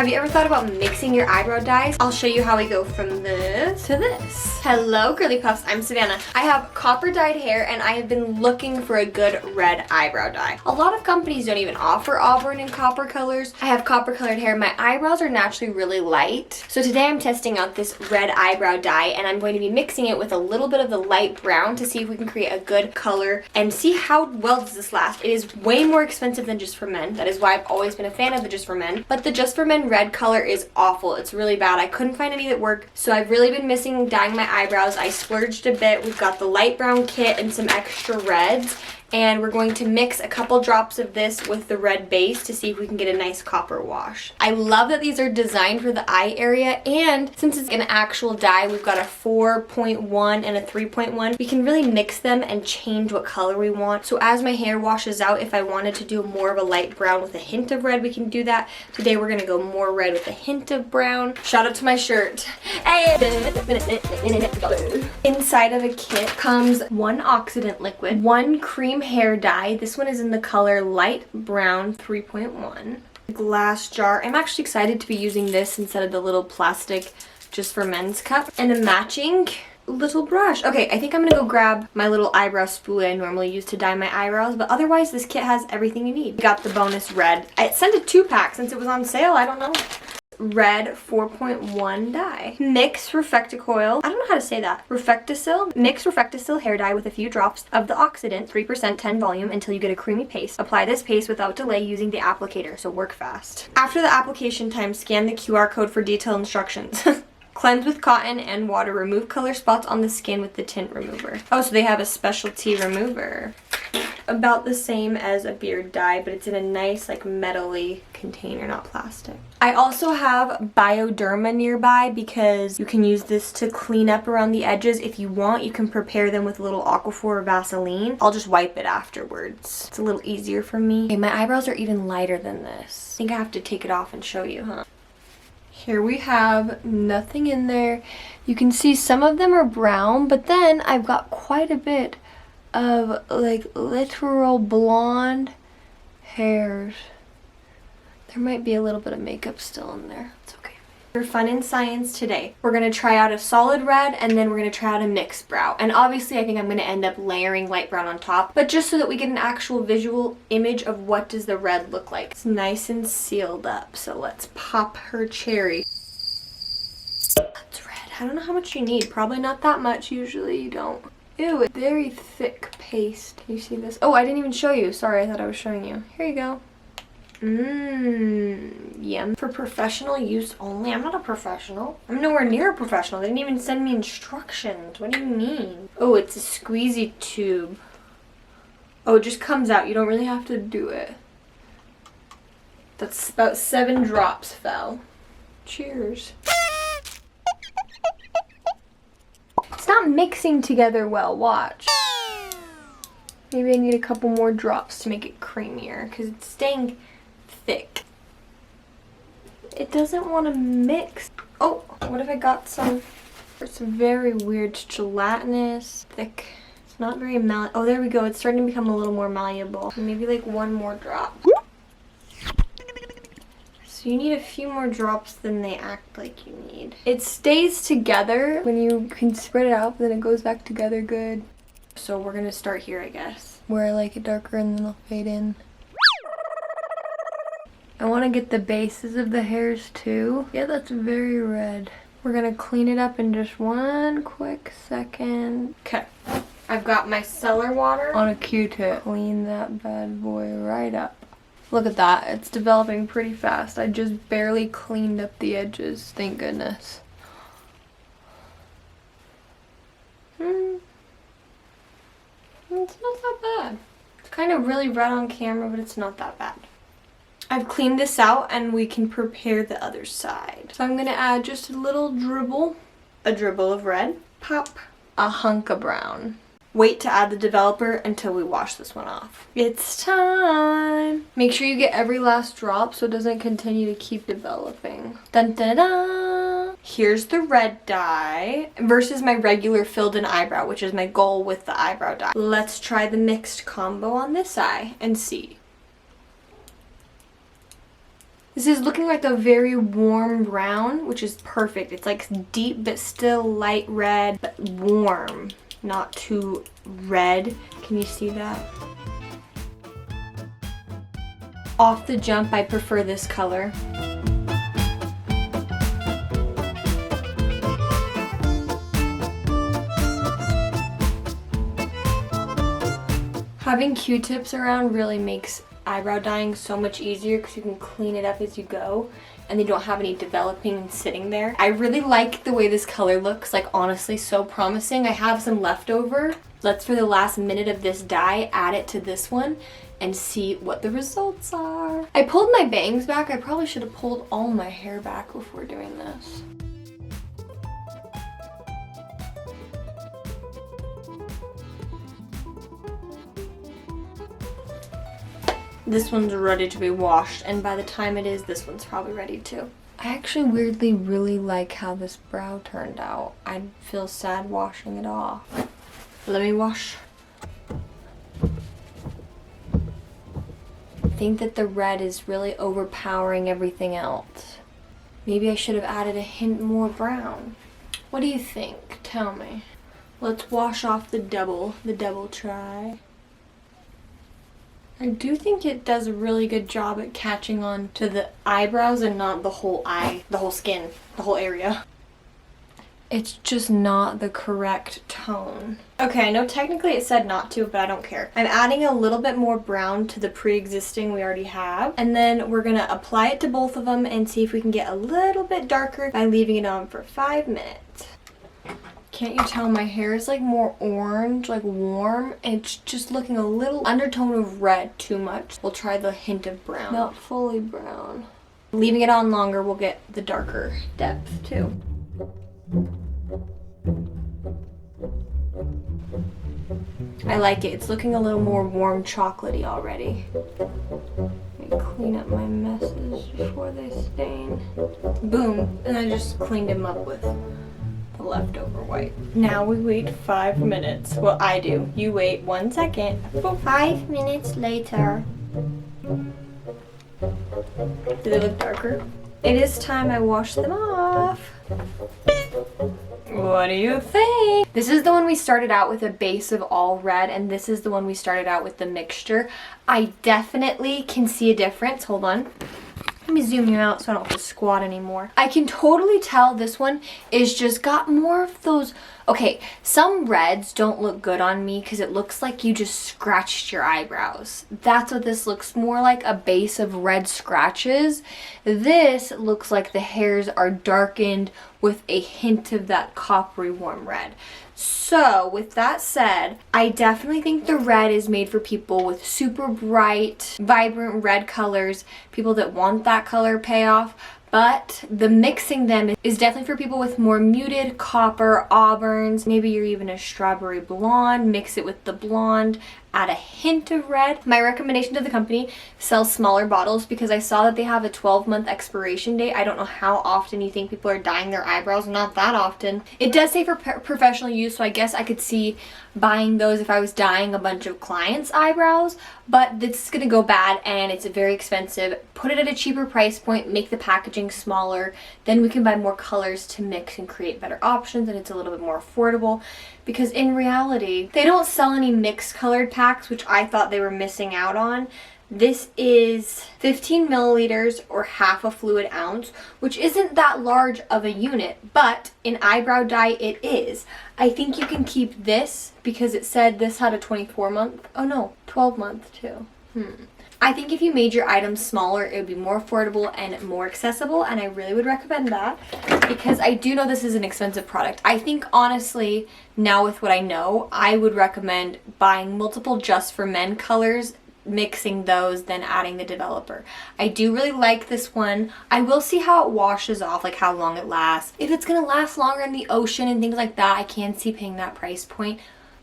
Have you ever thought about mixing your eyebrow dyes? I'll show you how we go from this to this. Hello girly puffs, I'm Savannah. I have copper dyed hair and I have been looking for a good red eyebrow dye. A lot of companies don't even offer auburn and copper colors. I have copper colored hair. My eyebrows are naturally really light. So today I'm testing out this red eyebrow dye and I'm going to be mixing it with a little bit of the light brown to see if we can create a good color and see how well does this last. It is way more expensive than Just for Men. That is why I've always been a fan of the Just for Men. But the Just for Men red color is awful. It's really bad. I couldn't find any that worked. So I've really been missing dyeing my eyebrows. I splurged a bit. We've got the light brown kit and some extra reds. And we're going to mix a couple drops of this with the red base to see if we can get a nice copper wash. I love that these are designed for the eye area, and since it's an actual dye, we've got a 4.1 and a 3.1. We can really mix them and change what color we want. So as my hair washes out, if I wanted to do more of a light brown with a hint of red, we can do that. Today we're gonna go more red with a hint of brown. Shout out to my shirt. Inside of a kit comes one oxidant liquid, one cream hair dye. This one is in the color light brown 3.1. Glass jar. I'm actually excited to be using this instead of the little plastic Just for Men's cup. And a matching little brush. Okay, I think I'm gonna go grab my little eyebrow spoolie I normally use to dye my eyebrows, but otherwise this kit has everything you need. We got the bonus red. I sent a 2-pack since it was on sale. I don't know. Red 4.1 dye. Mix refectocil. I don't know how to say that. Refectocil. Mix refectocil hair dye with a few drops of the oxidant, 3% 10 volume, until you get a creamy paste. Apply this paste without delay using the applicator, so work fast. After the application time, scan the QR code for detailed instructions. Cleanse with cotton and water. Remove color spots on the skin with the tint remover. Oh, so they have a specialty remover. About the same as a beard dye, but it's in a nice like metally container, not plastic. I also have Bioderma nearby because you can use this to clean up around the edges. If you want, you can prepare them with a little Aquaphor or Vaseline. I'll just wipe it afterwards. It's a little easier for me. Okay, my eyebrows are even lighter than this. I think I have to take it off and show you, huh? Here we have nothing in there. You can see some of them are brown, but then I've got quite a bit of like literal blonde hairs. There might be a little bit of makeup still in there. It's okay. For fun and science today, we're gonna try out a solid red and then we're gonna try out a mixed brow. And obviously I think I'm gonna end up layering light brown on top, but just so that we get an actual visual image of what does the red look like. It's nice and sealed up, so let's pop her cherry. That's red. I don't know how much you need. Probably not that much. Usually you don't. Ew, it's very thick paste. Can you see this? Oh, I didn't even show you. Sorry, I thought I was showing you. Here you go. Yum. For professional use only. I'm not a professional. I'm nowhere near a professional. They didn't even send me instructions. What do you mean? Oh, it's a squeezy tube. Oh, it just comes out. You don't really have to do it. That's about 7 drops fell. Cheers. It's not mixing together well, watch. Maybe I need a couple more drops to make it creamier because it's staying thick. It doesn't want to mix. Oh, what if I got some? It's very weird, gelatinous, thick. It's not very malleable. Oh, there we go. It's starting to become a little more malleable. Maybe like 1 more drop. So you need a few more drops than they act like you need. It stays together when you can spread it out, but then it goes back together good. So we're gonna start here, I guess. Where I like it darker and then I'll fade in. I want to get the bases of the hairs too. Yeah, that's very red. We're gonna clean it up in just 1 quick second. Okay. I've got my cellar water on a Q-tip. Clean that bad boy right up. Look at that. It's developing pretty fast. I just barely cleaned up the edges. Thank goodness. It's not that bad. It's kind of really red on camera, but it's not that bad. I've cleaned this out and we can prepare the other side. So I'm going to add just a little dribble. A dribble of red. Pop. A hunk of brown. Wait to add the developer until we wash this one off. It's time! Make sure you get every last drop so it doesn't continue to keep developing. Dun da da! Here's the red dye versus my regular filled in eyebrow, which is my goal with the eyebrow dye. Let's try the mixed combo on this eye and see. This is looking like a very warm brown, which is perfect. It's like deep but still light red, but warm, not too red. Can you see that? Off the jump, I prefer this color. Having Q-tips around really makes eyebrow dyeing so much easier because you can clean it up as you go and they don't have any developing and sitting there. I really like the way this color looks, like honestly so promising. I have some leftover. Let's, for the last minute of this dye, add it to this one and see what the results are. I pulled my bangs back. I probably should have pulled all my hair back before doing this. This one's ready to be washed, and by the time it is, this one's probably ready too. I actually weirdly really like how this brow turned out. I feel sad washing it off. Let me wash. I think that the red is really overpowering everything else. Maybe I should have added a hint more brown. What do you think? Tell me. Let's wash off the double try. I do think it does a really good job at catching on to the eyebrows and not the whole eye, the whole skin, the whole area. It's just not the correct tone. Okay, I know technically it said not to, but I don't care. I'm adding a little bit more brown to the pre-existing we already have. And then we're gonna apply it to both of them and see if we can get a little bit darker by leaving it on for 5 minutes. Can't you tell my hair is like more orange, like warm? It's just looking a little undertone of red too much. We'll try the hint of brown. Not fully brown. Leaving it on longer, we'll get the darker depth too. I like it. It's looking a little more warm chocolatey already. Let me clean up my messes before they stain. Boom. And I just cleaned them up with the leftover white. Now we wait 5 minutes. Well, I do. You wait 1 second. 5 minutes later. Do they look darker? It is time I wash them off. What do you think? This is the one we started out with a base of all red, and this is the one we started out with the mixture. I definitely can see a difference. Hold on. Let me zoom you out so I don't have to squat anymore. I can totally tell this one is just got more of those. Okay, some reds don't look good on me because it looks like you just scratched your eyebrows. That's what this looks more like, a base of red scratches. This looks like the hairs are darkened with a hint of that coppery warm red. So with that said, I definitely think the red is made for people with super bright, vibrant red colors, people that want that color payoff. But the mixing them is definitely for people with more muted copper, auburns. Maybe you're even a strawberry blonde. Mix it with the blonde. Add a hint of red. My recommendation to the company, sell smaller bottles because I saw that they have a 12-month expiration date. I don't know how often you think people are dyeing their eyebrows. Not that often. It does say for professional use, so I guess I could see buying those if I was dyeing a bunch of clients' eyebrows. But this is going to go bad and it's very expensive. Put it at a cheaper price point, make the packaging smaller. Then we can buy more colors to mix and create better options, and it's a little bit more affordable. Because in reality, they don't sell any mixed colored packs, which I thought they were missing out on. This is 15 milliliters or half a fluid ounce, which isn't that large of a unit, but in eyebrow dye it is. I think you can keep this because it said this had a 24-month, oh no, 12-month too. I think if you made your items smaller, it would be more affordable and more accessible, and I really would recommend that because I do know this is an expensive product. I think honestly, now with what I know, I would recommend buying multiple Just for Men colors, mixing those, then adding the developer. I do really like this one. I will see how it washes off, like how long it lasts. If it's gonna last longer in the ocean and things like that, I can see paying that price point.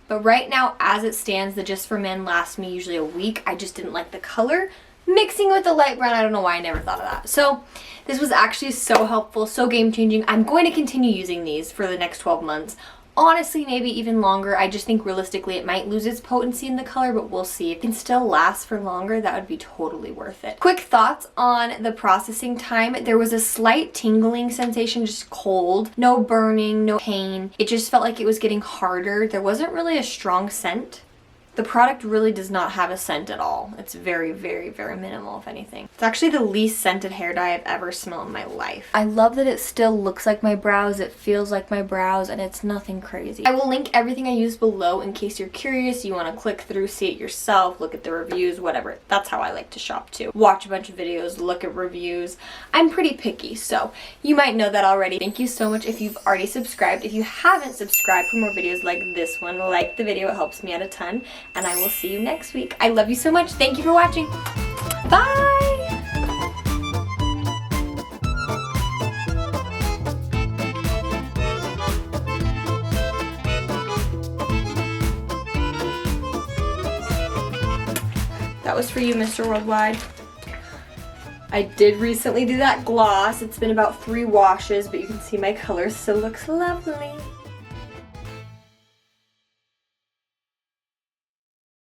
But right now, as it stands, the Just for Men lasts me usually a week. I just didn't like the color. Mixing with the light brown, I don't know why I never thought of that. So this was actually so helpful, so game changing. I'm going to continue using these for the next 12 months. Honestly, maybe even longer. I just think realistically it might lose its potency in the color, but we'll see. If it can still last for longer, that would be totally worth it. Quick thoughts on the processing time. There was a slight tingling sensation, just cold. No burning, no pain. It just felt like it was getting harder. There wasn't really a strong scent. The product really does not have a scent at all. It's very, very, very minimal, if anything. It's actually the least scented hair dye I've ever smelled in my life. I love that it still looks like my brows, it feels like my brows, and it's nothing crazy. I will link everything I use below in case you're curious, you want to click through, see it yourself, look at the reviews, whatever. That's how I like to shop too. Watch a bunch of videos, look at reviews. I'm pretty picky, so you might know that already. Thank you so much if you've already subscribed. If you haven't subscribed for more videos like this one, like the video, it helps me out a ton. And I will see you next week. I love you so much. Thank you for watching. Bye! That was for you, Mr. Worldwide. I did recently do that gloss. It's been about 3 washes, but you can see my color still looks lovely.